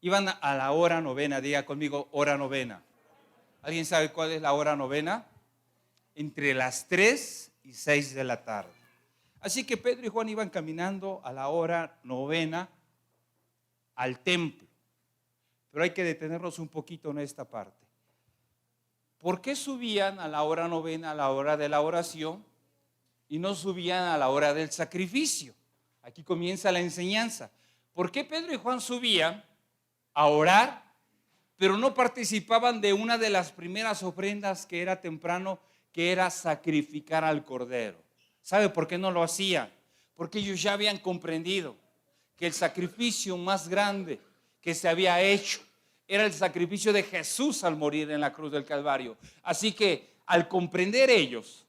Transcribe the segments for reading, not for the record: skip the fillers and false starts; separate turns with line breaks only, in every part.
Iban a la hora novena, diga conmigo, hora novena. ¿Alguien sabe cuál es la hora novena? Entre las 3 y 6 de la tarde. Así que Pedro y Juan iban caminando a la hora novena al templo. Pero hay que detenernos un poquito en esta parte. ¿Por qué subían a la hora novena, a la hora de la oración, y no subían a la hora del sacrificio? Aquí comienza la enseñanza. ¿Por qué Pedro y Juan subían a orar, pero no participaban de una de las primeras ofrendas que era temprano, que era sacrificar al cordero? ¿Sabe por qué no lo hacían? Porque ellos ya habían comprendido que el sacrificio más grande que se había hecho era el sacrificio de Jesús al morir en la cruz del Calvario. Así que al comprender ellos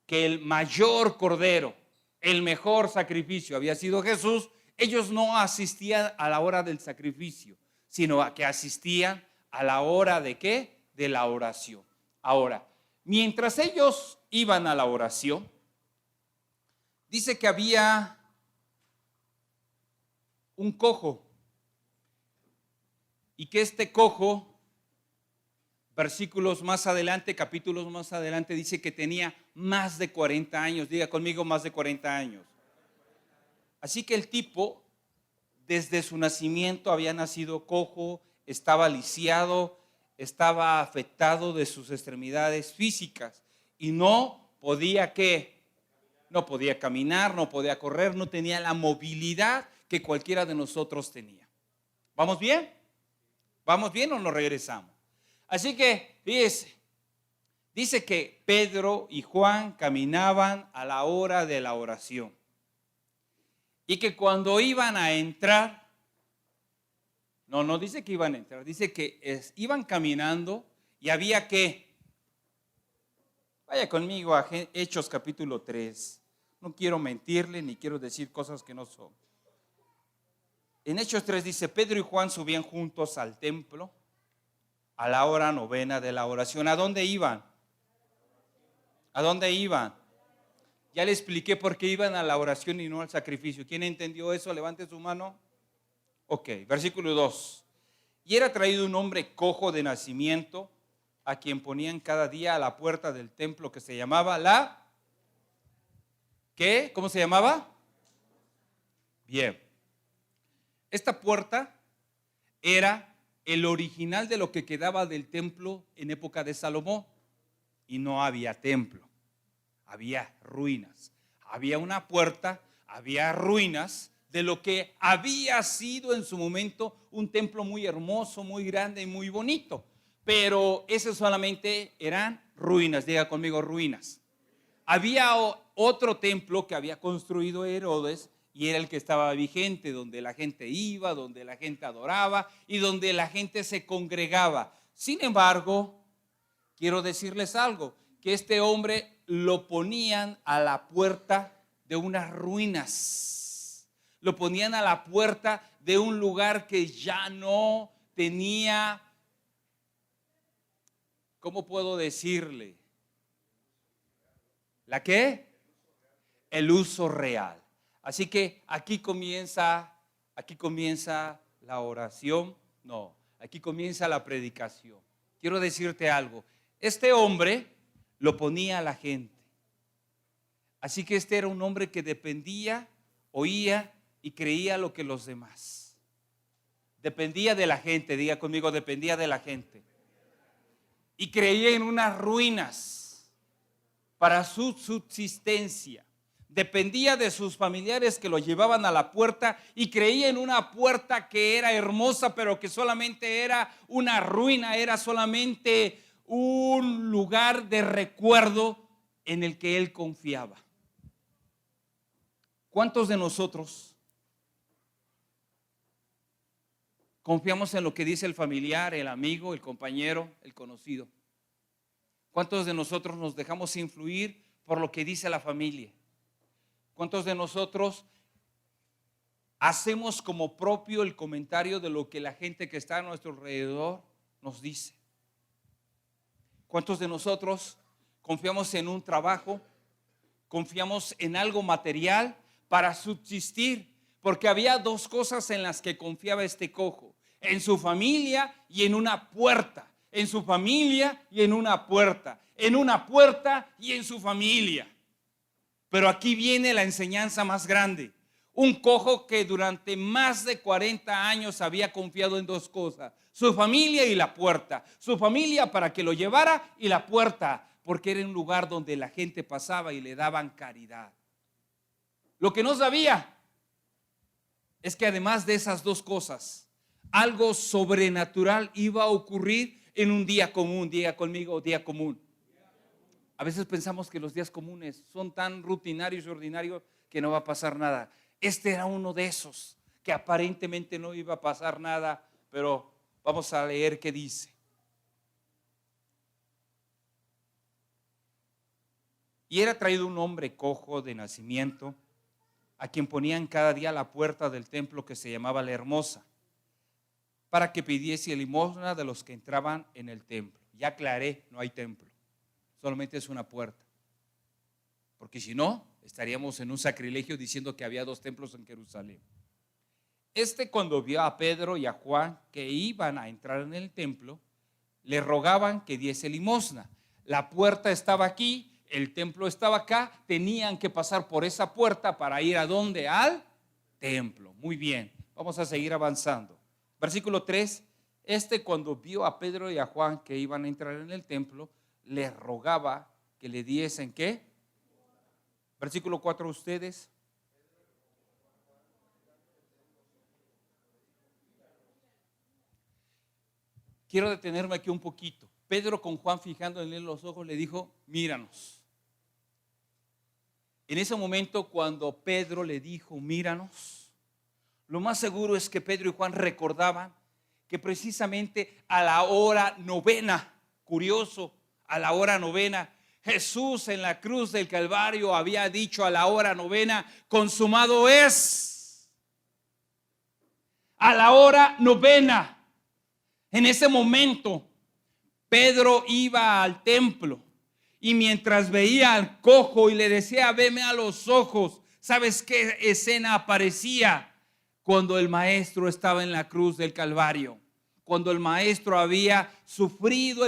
que el mayor cordero, el mejor sacrificio había sido Jesús, ellos no asistían a la hora del sacrificio, sino a que asistían a la hora de ¿qué? De la oración. Ahora, mientras ellos iban a la oración, dice que había un cojo, y que este cojo, versículos más adelante, capítulos más adelante, dice que tenía más de 40 años. Diga conmigo, más de 40 años. Así que el tipo, desde su nacimiento, había nacido cojo, estaba lisiado, estaba afectado de sus extremidades físicas y no podía ¿qué? No podía caminar, no podía correr, no tenía la movilidad que cualquiera de nosotros tenía. ¿Vamos bien? ¿Vamos bien o nos regresamos? Así que, fíjese, dice que Pedro y Juan caminaban a la hora de la oración. Y que cuando iban a entrar, no dice que iban a entrar, dice que iban caminando y había que, vaya conmigo a Hechos capítulo 3. No quiero mentirle ni quiero decir cosas que no son. En Hechos 3 dice, Pedro y Juan subían juntos al templo a la hora novena de la oración. ¿A dónde iban? ¿A dónde iban? Ya le expliqué por qué iban a la oración y no al sacrificio. ¿Quién entendió eso? Levante su mano. Ok, versículo 2. Y era traído un hombre cojo de nacimiento, a quien ponían cada día a la puerta del templo, que se llamaba la... ¿Qué? ¿Cómo se llamaba? Bien. Esta puerta era el original de lo que quedaba del templo en época de Salomón. Y no había templo, había ruinas. Había una puerta, había ruinas de lo que había sido en su momento un templo muy hermoso, muy grande y muy bonito. Pero ese solamente eran ruinas, diga conmigo ruinas. Había otro templo que había construido Herodes y era el que estaba vigente, donde la gente iba, donde la gente adoraba y donde la gente se congregaba. Sin embargo, quiero decirles algo, que este hombre lo ponían a la puerta de unas ruinas. Lo ponían a la puerta de un lugar que ya no tenía, ¿cómo puedo decirle? ¿La qué? El uso real. Así que aquí comienza la oración. No, aquí comienza la predicación. Quiero decirte algo. Este hombre lo ponía a la gente. Así que este era un hombre que dependía, oía y creía lo que los demás. Dependía de la gente, diga conmigo, dependía de la gente. Y creía en unas ruinas para su subsistencia. Dependía de sus familiares que lo llevaban a la puerta y creía en una puerta que era hermosa, pero que solamente era una ruina, era solamente un lugar de recuerdo en el que él confiaba. ¿Cuántos de nosotros confiamos en lo que dice el familiar, el amigo, el compañero, el conocido? ¿Cuántos de nosotros nos dejamos influir por lo que dice la familia? ¿Cuántos de nosotros hacemos como propio el comentario de lo que la gente que está a nuestro alrededor nos dice? ¿Cuántos de nosotros confiamos en un trabajo, confiamos en algo material para subsistir? Porque había dos cosas en las que confiaba este cojo. en su familia y en una puerta, en su familia y en una puerta, en una puerta y en su familia. Pero aquí viene la enseñanza más grande. Un cojo que durante más de 40 años había confiado en dos cosas: su familia y la puerta. Su familia para que lo llevara y la puerta porque era un lugar donde la gente pasaba y le daban caridad. Lo que no sabía es que además de esas dos cosas, algo sobrenatural iba a ocurrir en un día común. Diga conmigo, día común. A veces pensamos que los días comunes son tan rutinarios y ordinarios que no va a pasar nada. Este era uno de esos que aparentemente no iba a pasar nada, pero vamos a leer qué dice. Y era traído un hombre cojo de nacimiento, a quien ponían cada día a la puerta del templo que se llamaba La Hermosa, para que pidiese limosna de los que entraban en el templo. Ya aclaré, no hay templo, solamente es una puerta. Porque si no, estaríamos en un sacrilegio diciendo que había dos templos en Jerusalén. Cuando vio a Pedro y a Juan que iban a entrar en el templo, le rogaban que diese limosna. La puerta estaba aquí, el templo estaba acá, tenían que pasar por esa puerta para ir ¿a dónde? Al templo. Muy bien, vamos a seguir avanzando. Versículo 3, cuando vio a Pedro y a Juan que iban a entrar en el templo, le rogaba que le diesen ¿qué? Versículo 4, ustedes. Quiero detenerme aquí un poquito. Pedro, con Juan fijando en él los ojos, le dijo: míranos. En ese momento, cuando Pedro le dijo: míranos, lo más seguro es que Pedro y Juan recordaban que precisamente a la hora novena, curioso, a la hora novena, Jesús en la cruz del Calvario había dicho a la hora novena: consumado es. A la hora novena. En ese momento, Pedro iba al templo y mientras veía al cojo y le decía: veme a los ojos, ¿sabes qué escena aparecía? Cuando el maestro estaba en la cruz del Calvario, cuando el maestro había sufrido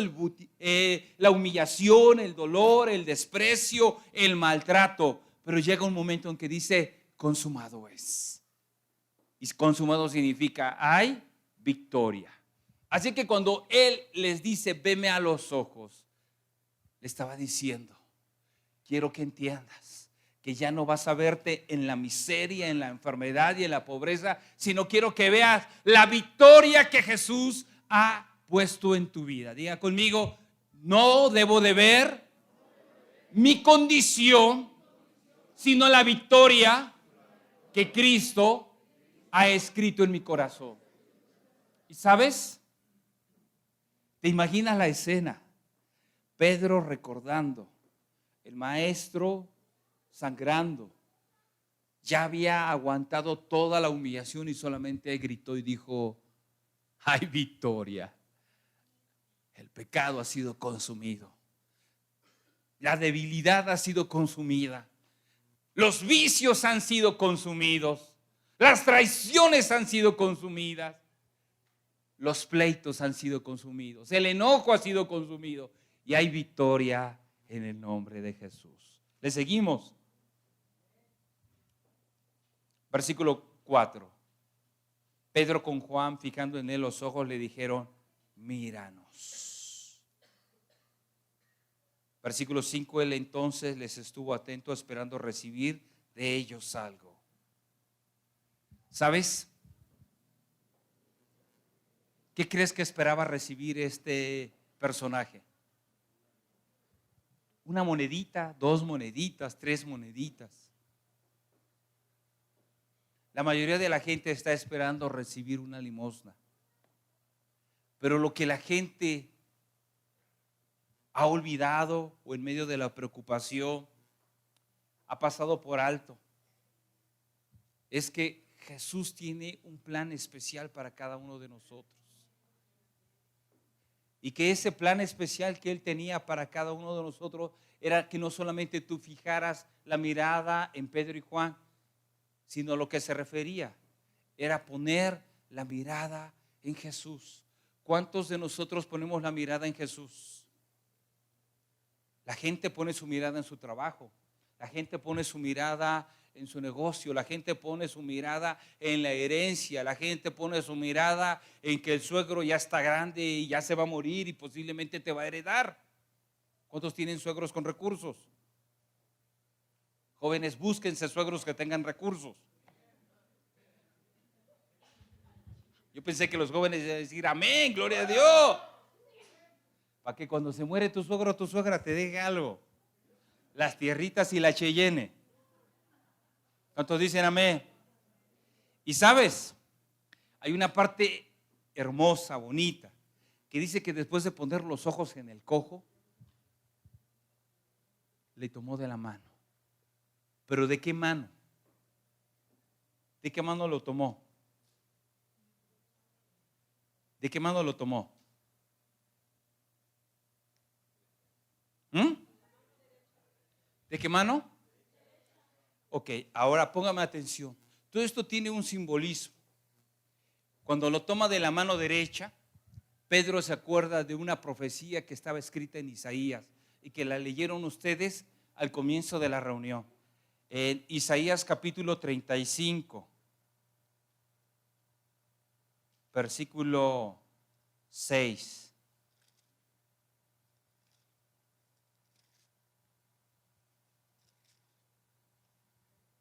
la humillación, el dolor, el desprecio, el maltrato, pero llega un momento en que dice: consumado es. Y consumado significa hay victoria. Así que cuando él les dice: veme a los ojos, le estaba diciendo: quiero que entiendas que ya no vas a verte en la miseria, en la enfermedad y en la pobreza, sino quiero que veas la victoria que Jesús ha puesto en tu vida. Diga conmigo: no debo de ver mi condición, sino la victoria que Cristo ha escrito en mi corazón. ¿Y sabes? ¿Te imaginas la escena? Pedro recordando, el maestro sangrando, ya había aguantado toda la humillación y solamente gritó y dijo: hay victoria. El pecado ha sido consumido. La debilidad ha sido consumida. Los vicios han sido consumidos. Las traiciones han sido consumidas. Los pleitos han sido consumidos. El enojo ha sido consumido. Y hay victoria en el nombre de Jesús. ¿Le seguimos? Versículo 4. Pedro con Juan, fijando en él los ojos, le dijeron: míranos. Versículo 5. Él entonces les estuvo atento, esperando recibir de ellos algo. ¿Sabes? ¿Qué crees que esperaba recibir este personaje? Una monedita, 2 moneditas, 3 moneditas. La mayoría de la gente está esperando recibir una limosna. Pero lo que la gente ha olvidado o en medio de la preocupación ha pasado por alto es que Jesús tiene un plan especial para cada uno de nosotros. Y que ese plan especial que Él tenía para cada uno de nosotros era que no solamente tú fijaras la mirada en Pedro y Juan, sino lo que se refería era poner la mirada en Jesús. ¿Cuántos de nosotros ponemos la mirada en Jesús? La gente pone su mirada en su trabajo, la gente pone su mirada en su negocio, la gente pone su mirada en la herencia, la gente pone su mirada en que el suegro ya está grande y ya se va a morir y posiblemente te va a heredar. ¿Cuántos tienen suegros con recursos? Jóvenes, búsquense suegros que tengan recursos. Yo pensé que los jóvenes iban a decir amén, gloria a Dios, para que cuando se muere tu suegro o tu suegra te deje algo, las tierritas y la Cheyenne. ¿Cuántos dicen amén? Y sabes, hay una parte hermosa, bonita, que dice que después de poner los ojos en el cojo, le tomó de la mano. ¿Pero de qué mano? ¿De qué mano lo tomó? ¿De qué mano lo tomó? ¿De qué mano? Ok, ahora póngame atención. Todo esto tiene un simbolismo. Cuando lo toma de la mano derecha, Pedro se acuerda de una profecía que estaba escrita en Isaías y que la leyeron ustedes al comienzo de la reunión. En Isaías capítulo 35, versículo 6.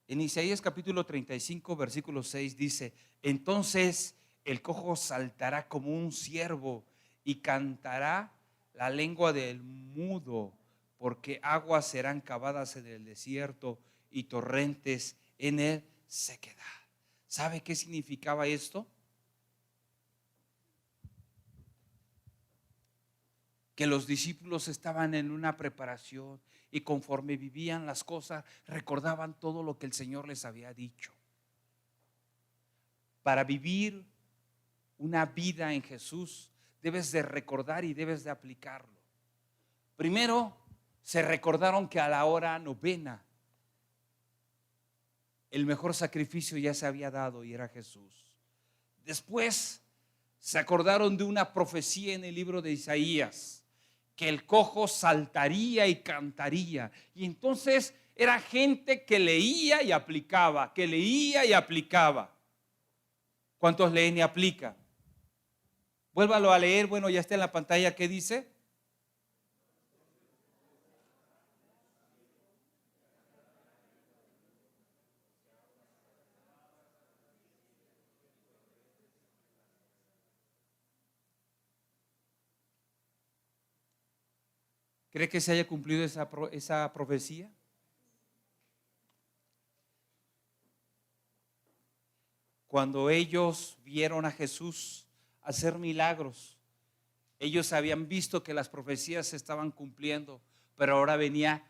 En Isaías capítulo 35, versículo 6 dice: entonces el cojo saltará como un ciervo y cantará la lengua del mudo, porque aguas serán cavadas en el desierto y torrentes en el sequedad. ¿Sabe qué significaba esto? Que los discípulos estaban en una preparación y conforme vivían las cosas recordaban todo lo que el Señor les había dicho. Para vivir una vida en Jesús debes de recordar y debes de aplicarlo. Primero, se recordaron que a la hora novena el mejor sacrificio ya se había dado y era Jesús. Después se acordaron de una profecía en el libro de Isaías, que el cojo saltaría y cantaría. Y entonces era gente que leía y aplicaba, que leía y aplicaba. ¿Cuántos leen y aplican? Vuélvalo a leer, bueno, ya está en la pantalla, ¿qué dice? ¿Cree que se haya cumplido esa profecía? Cuando ellos vieron a Jesús hacer milagros, ellos habían visto que las profecías se estaban cumpliendo, pero ahora venía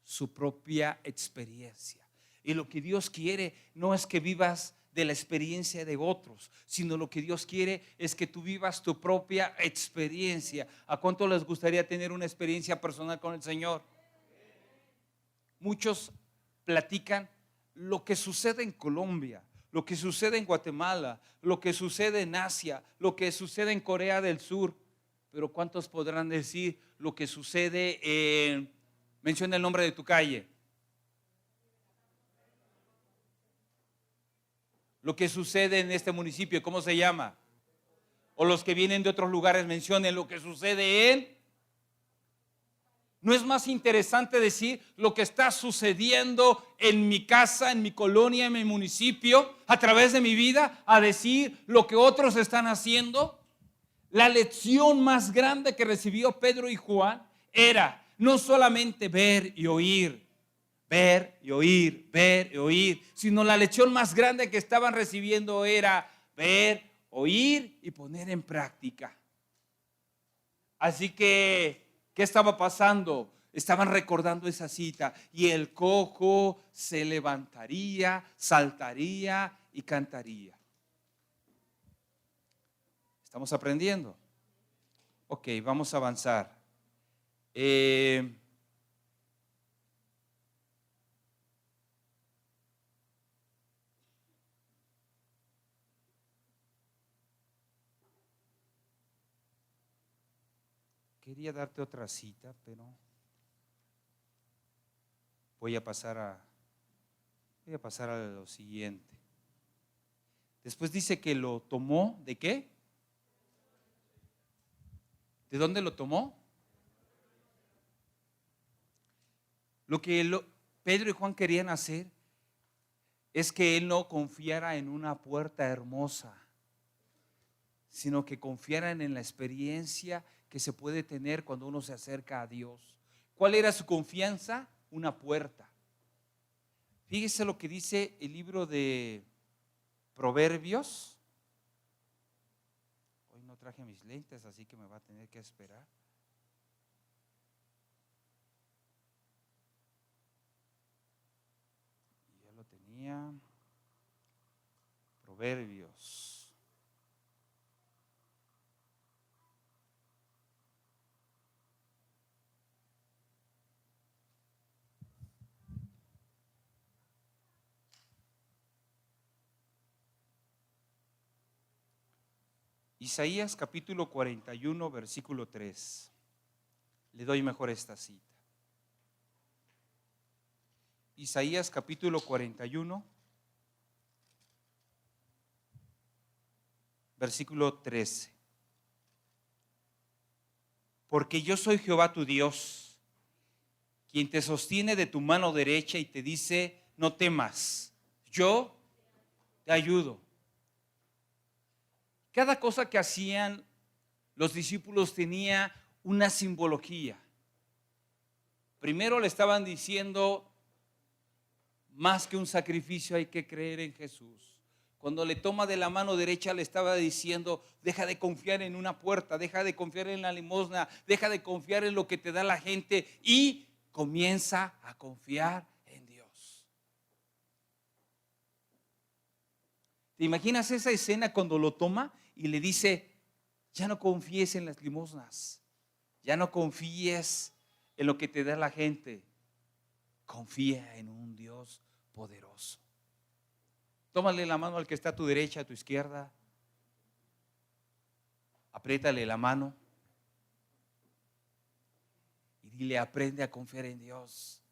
su propia experiencia. Y lo que Dios quiere no es que vivas de la experiencia de otros, sino lo que Dios quiere es que tú vivas tu propia experiencia. ¿A cuánto les gustaría tener una experiencia personal con el Señor? Muchos platican lo que sucede en Colombia, lo que sucede en Guatemala, lo que sucede en Asia, lo que sucede en Corea del Sur, pero ¿cuántos podrán decir lo que sucede en, menciona el nombre de tu calle, lo que sucede en este municipio, ¿cómo se llama? O los que vienen de otros lugares mencionen lo que sucede en. ¿No es más interesante decir lo que está sucediendo en mi casa, en mi colonia, en mi municipio, a través de mi vida, a decir lo que otros están haciendo? La lección más grande que recibió Pedro y Juan era no solamente ver y oír, ver y oír, ver y oír, sino la lección más grande que estaban recibiendo era ver, oír y poner en práctica. Así que, ¿qué estaba pasando? Estaban recordando esa cita y el cojo se levantaría, saltaría y cantaría. ¿Estamos aprendiendo? Ok, vamos a avanzar. Quería darte otra cita, pero voy a pasar a lo siguiente. Después dice que lo tomó, ¿de qué? ¿De dónde lo tomó? Lo que Pedro y Juan querían hacer es que él no confiara en una puerta hermosa, sino que confiaran en la experiencia que se puede tener cuando uno se acerca a Dios. ¿Cuál era su confianza? Una puerta. Fíjese lo que dice el libro de Proverbios. Hoy no traje mis lentes, así que me va a tener que esperar. Ya lo tenía. Proverbios. Isaías capítulo 41, versículo 3. Le doy mejor esta cita. Isaías capítulo 41, versículo 13. Porque yo soy Jehová tu Dios, quien te sostiene de tu mano derecha y te dice, no temas, yo te ayudo. Cada cosa que hacían los discípulos tenía una simbología. Primero le estaban diciendo, más que un sacrificio hay que creer en Jesús. Cuando le toma de la mano derecha le estaba diciendo, deja de confiar en una puerta, deja de confiar en la limosna, deja de confiar en lo que te da la gente y comienza a confiar en Dios. ¿Te imaginas esa escena cuando lo toma y le dice, ya no confíes en las limosnas, ya no confíes en lo que te da la gente, confía en un Dios poderoso? Tómale la mano al que está a tu derecha, a tu izquierda, apriétale la mano y dile, aprende a confiar en Dios,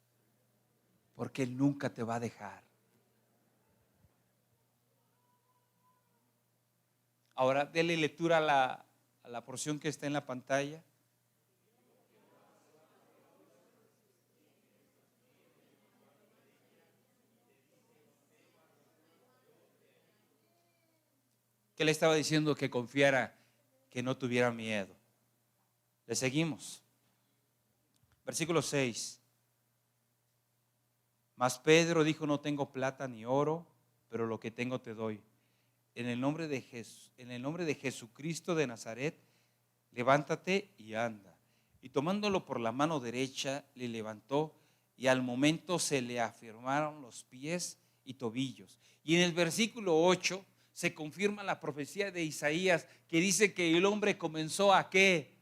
porque Él nunca te va a dejar. Ahora, dele lectura a la porción que está en la pantalla. Que le estaba diciendo que confiara, que no tuviera miedo. Le seguimos. Versículo 6. Mas Pedro dijo, no tengo plata ni oro, pero lo que tengo te doy. En el nombre de Jesucristo de Nazaret, levántate y anda. Y tomándolo por la mano derecha, le levantó y al momento se le afirmaron los pies y tobillos. Y en el versículo 8 se confirma la profecía de Isaías que dice que el hombre comenzó a ¿qué?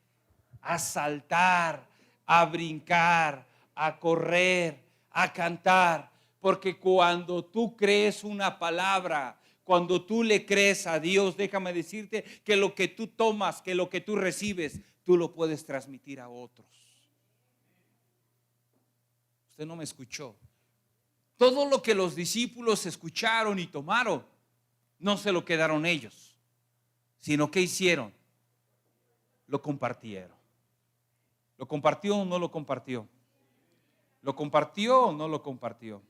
A saltar, a brincar, a correr, a cantar. Porque cuando tú crees una palabra, cuando tú le crees a Dios, déjame decirte que lo que tú tomas, que lo que tú recibes, tú lo puedes transmitir a otros. Usted no me escuchó. Todo lo que los discípulos escucharon y tomaron, no se lo quedaron ellos, sino que hicieron, lo compartieron. ¿Lo compartió o no lo compartió? ¿Lo compartió o no lo compartió?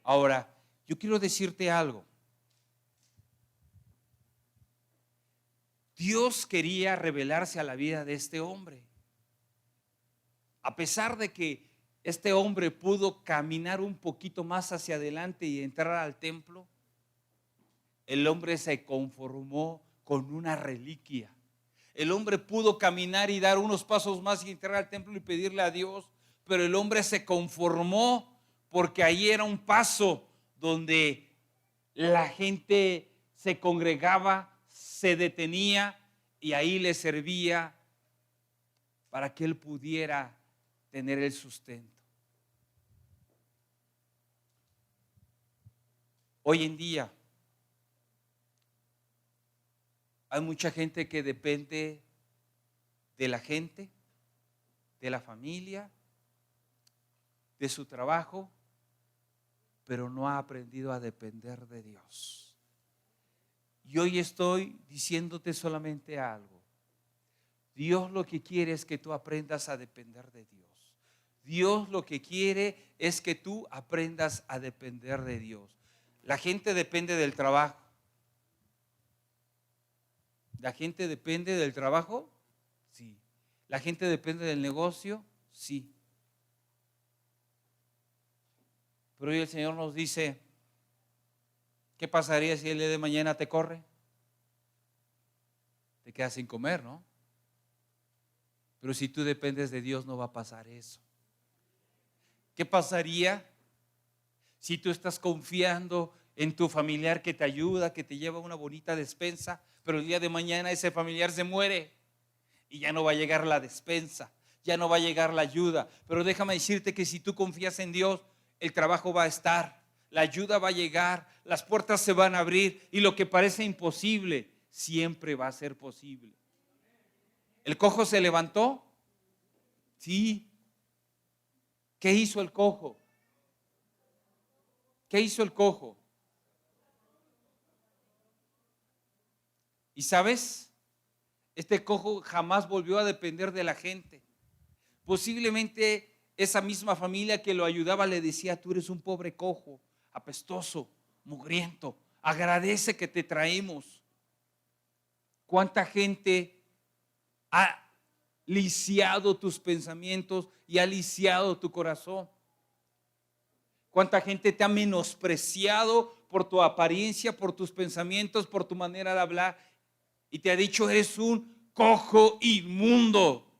Ahora, yo quiero decirte algo. Dios quería revelarse a la vida de este hombre. A pesar de que este hombre pudo caminar un poquito más hacia adelante y entrar al templo, el hombre se conformó con una reliquia. El hombre pudo caminar y dar unos pasos más y entrar al templo y pedirle a Dios, pero el hombre se conformó porque ahí era un paso donde la gente se congregaba, se detenía y ahí le servía para que él pudiera tener el sustento. Hoy en día hay mucha gente que depende de la gente, de la familia, de su trabajo, pero no ha aprendido a depender de Dios. Y hoy estoy diciéndote solamente algo. Dios lo que quiere es que tú aprendas a depender de Dios. Dios lo que quiere es que tú aprendas a depender de Dios. La gente depende del trabajo. ¿La gente depende del trabajo? Sí. ¿La gente depende del negocio? Sí. Pero hoy el Señor nos dice, ¿qué pasaría si el día de mañana te corre? Te quedas sin comer, ¿no? Pero si tú dependes de Dios no va a pasar eso. ¿Qué pasaría si tú estás confiando en tu familiar que te ayuda, que te lleva una bonita despensa, pero el día de mañana ese familiar se muere y ya no va a llegar la despensa, ya no va a llegar la ayuda? Pero déjame decirte que si tú confías en Dios, el trabajo va a estar, la ayuda va a llegar, las puertas se van a abrir y lo que parece imposible siempre va a ser posible. ¿El cojo se levantó? Sí. ¿Qué hizo el cojo? ¿Qué hizo el cojo? ¿Y sabes? Este cojo jamás volvió a depender de la gente. Posiblemente esa misma familia que lo ayudaba le decía: tú eres un pobre cojo, apestoso, mugriento, agradece que te traemos. ¿Cuánta gente ha lisiado tus pensamientos y ha lisiado tu corazón? ¿Cuánta gente te ha menospreciado por tu apariencia, por tus pensamientos, por tu manera de hablar? Y te ha dicho: eres un cojo inmundo.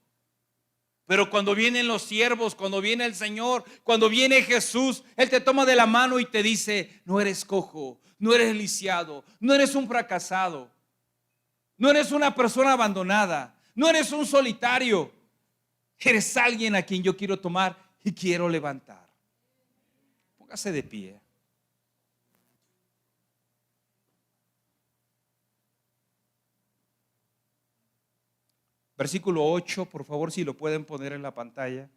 Pero cuando vienen los siervos, cuando viene el Señor, cuando viene Jesús, Él te toma de la mano y te dice: no eres cojo, no eres lisiado, no eres un fracasado, no eres una persona abandonada, no eres un solitario. Eres alguien a quien yo quiero tomar y quiero levantar. Póngase de pie. Versículo 8, por favor, si lo pueden poner en la pantalla.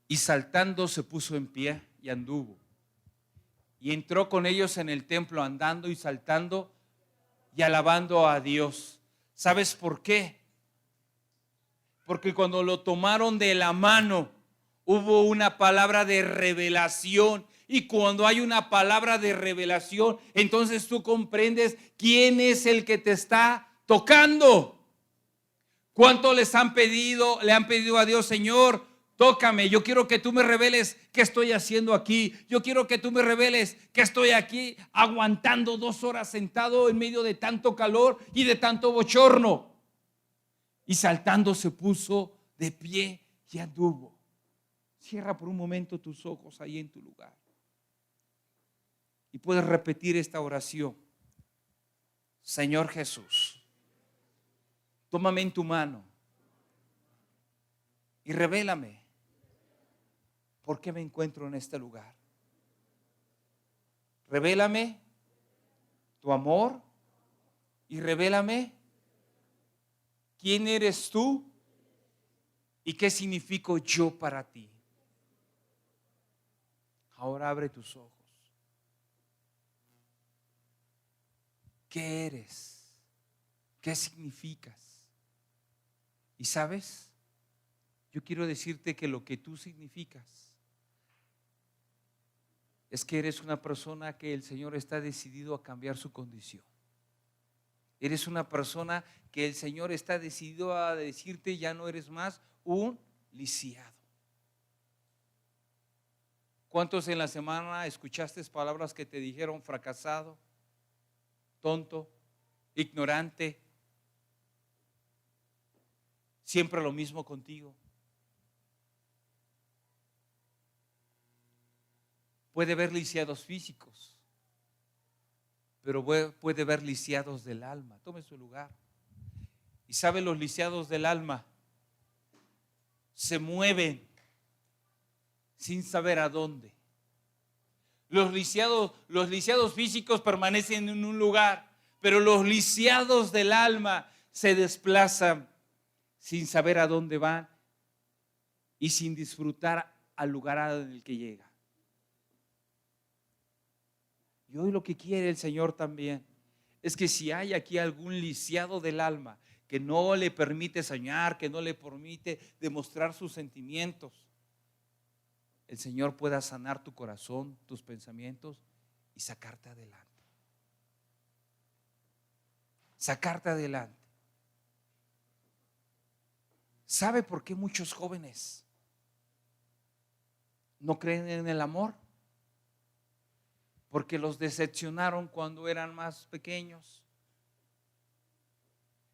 Y saltando se puso en pie y anduvo. Y entró con ellos en el templo, andando y saltando y alabando a Dios. ¿Sabes por qué? Porque cuando lo tomaron de la mano, hubo una palabra de revelación. Y cuando hay una palabra de revelación, entonces tú comprendes quién es el que te está tocando. ¿Cuánto les han pedido? Le han pedido a Dios: Señor, tócame, yo quiero que tú me reveles qué estoy haciendo aquí. Yo quiero que tú me reveles que estoy aquí aguantando 2 horas sentado en medio de tanto calor y de tanto bochorno. Y saltando se puso de pie y anduvo. Cierra por un momento tus ojos ahí en tu lugar. Y puedes repetir esta oración. Señor Jesús, tómame en tu mano y revélame por qué me encuentro en este lugar. Revélame tu amor y revélame quién eres tú y qué significo yo para ti. Ahora abre tus ojos. ¿Qué eres? ¿Qué significas? Y sabes, yo quiero decirte que lo que tú significas es que eres una persona que el Señor está decidido a cambiar su condición. Eres una persona que el Señor está decidido a decirte: ya no eres más un lisiado. ¿Cuántos en la semana escuchaste palabras que te dijeron fracasado, tonto, ignorante? Siempre lo mismo contigo. Puede haber lisiados físicos, pero puede haber lisiados del alma. Tome su lugar. Y sabe, los lisiados del alma se mueven sin saber a dónde. Los lisiados físicos permanecen en un lugar, pero los lisiados del alma se desplazan sin saber a dónde van y sin disfrutar al lugar en el que llega. Y hoy lo que quiere el Señor también es que si hay aquí algún lisiado del alma que no le permite soñar, que no le permite demostrar sus sentimientos, el Señor pueda sanar tu corazón, tus pensamientos y sacarte adelante. Sacarte adelante. ¿Sabe por qué muchos jóvenes no creen en el amor? Porque los decepcionaron cuando eran más pequeños.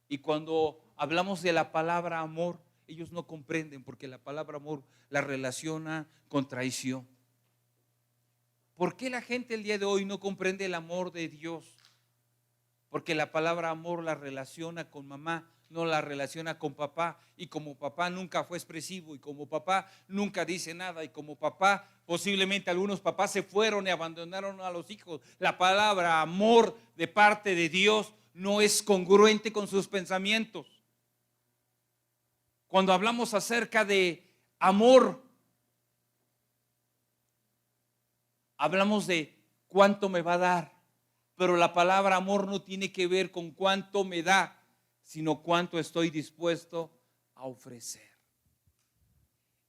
Y cuando hablamos de la palabra amor, ellos no comprenden, porque la palabra amor la relaciona con traición. ¿Por qué la gente el día de hoy no comprende el amor de Dios? Porque la palabra amor la relaciona con mamá, no la relaciona con papá. Y como papá nunca fue expresivo, y como papá nunca dice nada, y como papá, posiblemente algunos papás se fueron y abandonaron a los hijos, la palabra amor de parte de Dios no es congruente con sus pensamientos. Cuando hablamos acerca de amor, hablamos de cuánto me va a dar, pero la palabra amor no tiene que ver con cuánto me da, sino cuánto estoy dispuesto a ofrecer.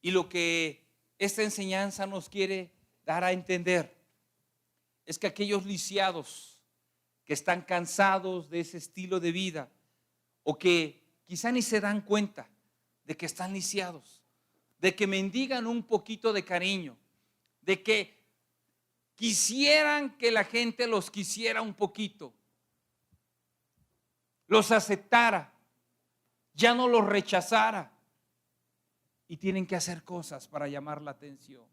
Y lo que esta enseñanza nos quiere dar a entender es que aquellos lisiados que están cansados de ese estilo de vida, o que quizá ni se dan cuenta de que están lisiados, de que mendigan un poquito de cariño, de que quisieran que la gente los quisiera un poquito, los aceptara, ya no los rechazara, y tienen que hacer cosas para llamar la atención.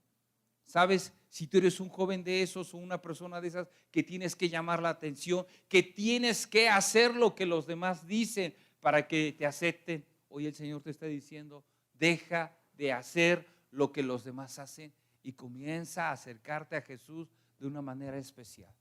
¿Sabes? Si tú eres un joven de esos o una persona de esas que tienes que llamar la atención, que tienes que hacer lo que los demás dicen para que te acepten, hoy el Señor te está diciendo: deja de hacer lo que los demás hacen y comienza a acercarte a Jesús de una manera especial.